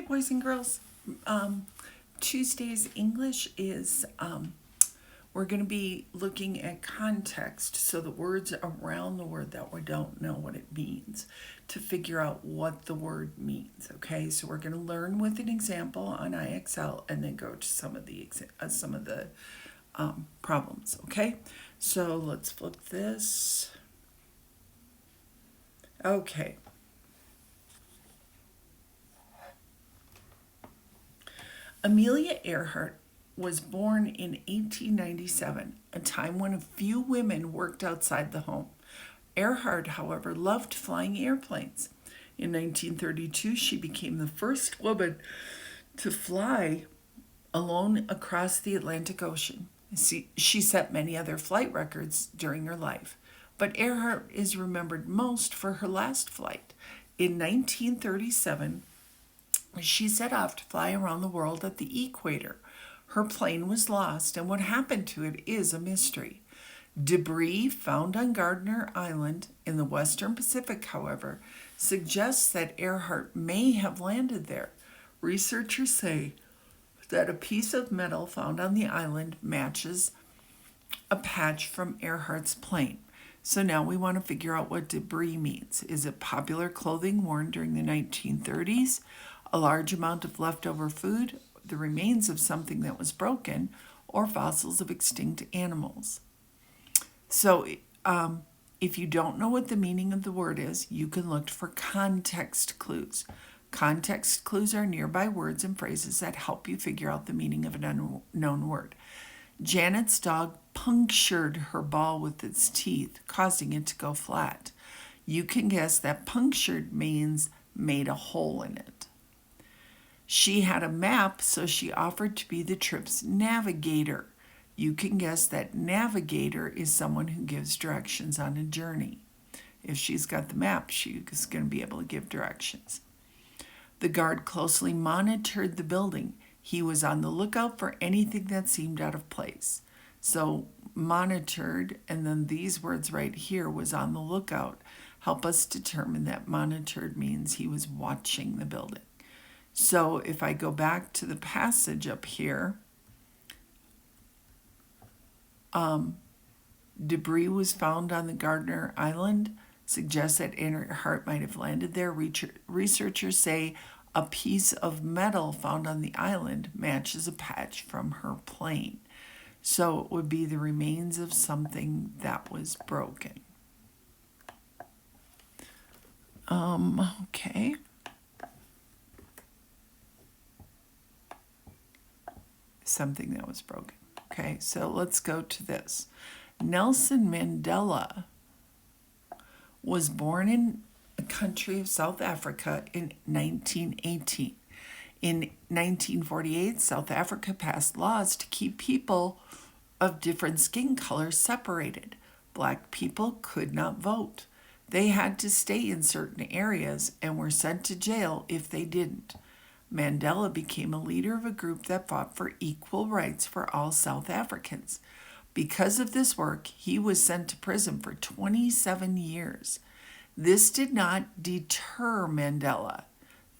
boys and girls. Tuesday's English is we're going to be looking at context, so the words around the word that we don't know what it means, to figure out what the word means. Okay, so we're going to learn with an example on IXL and then go to some of the problems. Okay, so let's flip this. Okay. Amelia Earhart was born in 1897, a time when a few women worked outside the home. Earhart, however, loved flying airplanes. In 1932, she became the first woman to fly alone across the Atlantic Ocean. She set many other flight records during her life, but Earhart is remembered most for her last flight. In 1937, she set off to fly around the world at the equator. Her plane was lost, and what happened to it is a mystery. Debris found on Gardner Island in the western Pacific, however, suggests that Earhart may have landed there. Researchers say that a piece of metal found on the island matches a patch from Earhart's plane. So now we want to figure out what debris means. Is it popular clothing worn during the 1930s? A large amount of leftover food, the remains of something that was broken, or fossils of extinct animals. So if you don't know what the meaning of the word is, you can look for context clues. Context clues are nearby words and phrases that help you figure out the meaning of an unknown word. Janet's dog punctured her ball with its teeth, causing it to go flat. You can guess that punctured means made a hole in it. She had a map, so she offered to be the trip's navigator. You can guess that navigator is someone who gives directions on a journey. If she's got the map, she's going to be able to give directions. The guard closely monitored the building. He was on the lookout for anything that seemed out of place. So monitored, and then these words right here, was on the lookout, help us determine that monitored means he was watching the building. So if I go back to the passage up here, debris was found on the Gardner Island, suggests that Earhart might have landed there. Researchers say a piece of metal found on the island matches a patch from her plane. So it would be the remains of something that was broken. Okay. Something that was broken. Okay, so let's go to this. Nelson Mandela was born in a country of South Africa in 1918. In 1948, South Africa passed laws to keep people of different skin colors separated. Black people could not vote. They had to stay in certain areas and were sent to jail if they didn't. Mandela became a leader of a group that fought for equal rights for all South Africans. Because of this work, he was sent to prison for 27 years. This did not deter Mandela,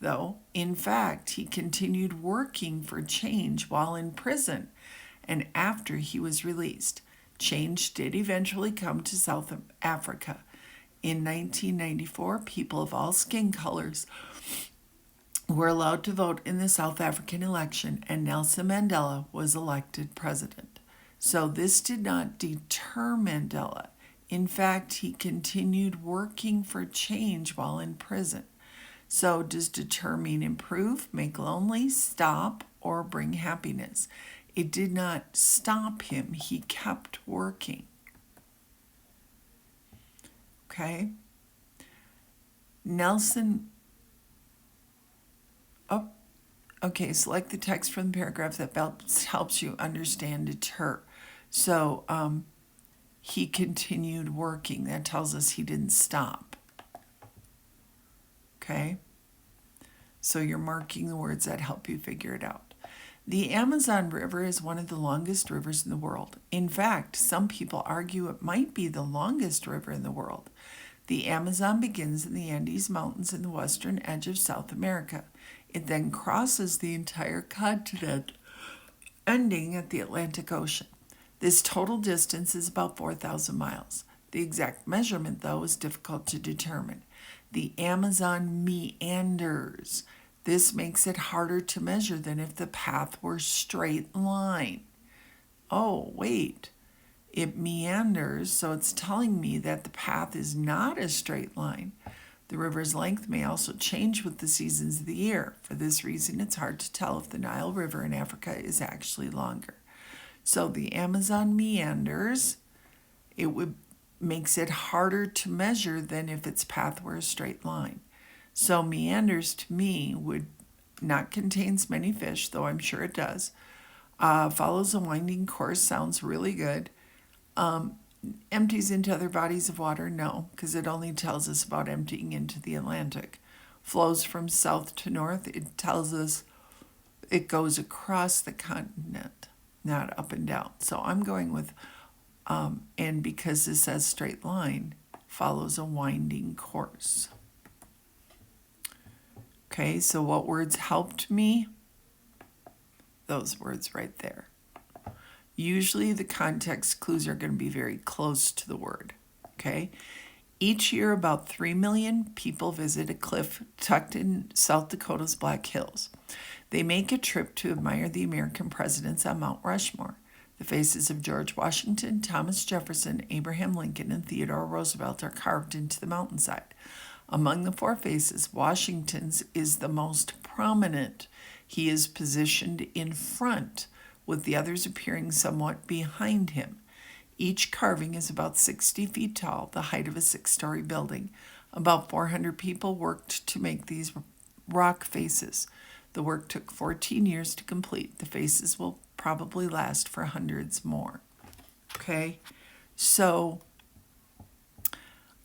though. In fact, he continued working for change while in prison and after he was released. Change did eventually come to South Africa. In 1994, people of all skin colors were allowed to vote in the South African election, and Nelson Mandela was elected president. So this did not deter Mandela. In fact, he continued working for change while in prison. So does deter mean improve, make lonely, stop, or bring happiness? It did not stop him. He kept working. Okay? Nelson... Okay, select the text from the paragraph that helps you understand deter. So he continued working. That tells us he didn't stop. Okay? So you're marking the words that help you figure it out. The Amazon River is one of the longest rivers in the world. In fact, some people argue it might be the longest river in the world. The Amazon begins in the Andes Mountains in the western edge of South America. It then crosses the entire continent, ending at the Atlantic Ocean. This total distance is about 4,000 miles. The exact measurement, though, is difficult to determine. The Amazon meanders. This makes it harder to measure than if the path were straight line. Oh, wait. It meanders, so it's telling me that the path is not a straight line. The river's length may also change with the seasons of the year. For this reason, it's hard to tell if the Nile River in Africa is actually longer. So the Amazon meanders. Makes it harder to measure than if its path were a straight line. So meanders to me would not contains many fish, though I'm sure it does. Follows a winding course, sounds really good. Empties into other bodies of water, no, because it only tells us about emptying into the Atlantic. Flows from south to north, it tells us it goes across the continent, not up and down. So I'm going with, and because this says straight line, follows a winding course. Okay, so what words helped me? Those words right there. Usually the context clues are going to be very close to the word, okay? Each year, about 3 million people visit a cliff tucked in South Dakota's Black Hills. They make a trip to admire the American presidents on Mount Rushmore. The faces of George Washington, Thomas Jefferson, Abraham Lincoln, and Theodore Roosevelt are carved into the mountainside. Among the four faces, Washington's is the most prominent. He is positioned in front, with the others appearing somewhat behind him. Each carving is about 60 feet tall, the height of a 6-story building. About 400 people worked to make these rock faces. The work took 14 years to complete. The faces will probably last for hundreds more. Okay, so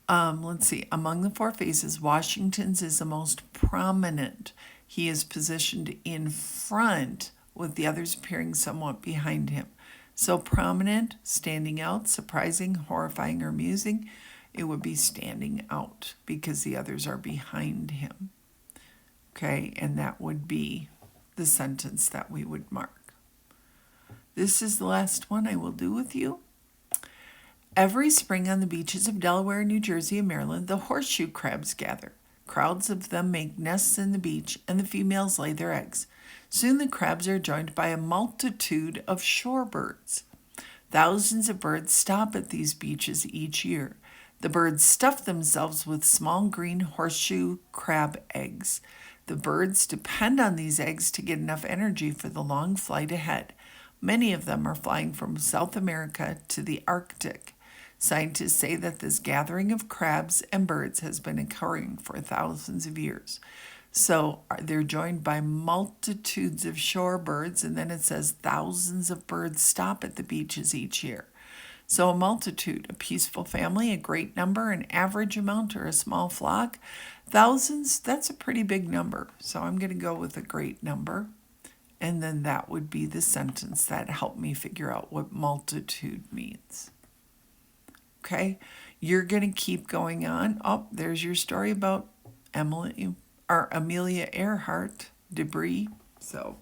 let's see. Among the four faces, Washington's is the most prominent. He is positioned in front, with the others appearing somewhat behind him. So prominent, standing out, surprising, horrifying, or amusing, it would be standing out because the others are behind him. Okay, and that would be the sentence that we would mark. This is the last one I will do with you. Every spring on the beaches of Delaware, New Jersey, and Maryland, the horseshoe crabs gather. Crowds of them make nests in the beach, and the females lay their eggs. Soon the crabs are joined by a multitude of shorebirds. Thousands of birds stop at these beaches each year. The birds stuff themselves with small green horseshoe crab eggs. The birds depend on these eggs to get enough energy for the long flight ahead. Many of them are flying from South America to the Arctic. Scientists say that this gathering of crabs and birds has been occurring for thousands of years. So they're joined by multitudes of shorebirds, and then it says thousands of birds stop at the beaches each year. So a multitude, a peaceful family, a great number, an average amount, or a small flock. Thousands, that's a pretty big number. So I'm going to go with a great number. And then that would be the sentence that helped me figure out what multitude means. Okay, you're going to keep going on. Oh, there's your story about Amelia Earhart, debris. So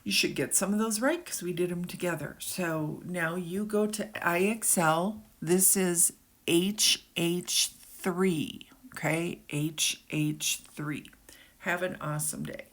you should get some of those right because we did them together. So now you go to IXL. This is HH3. Okay, HH3. Have an awesome day.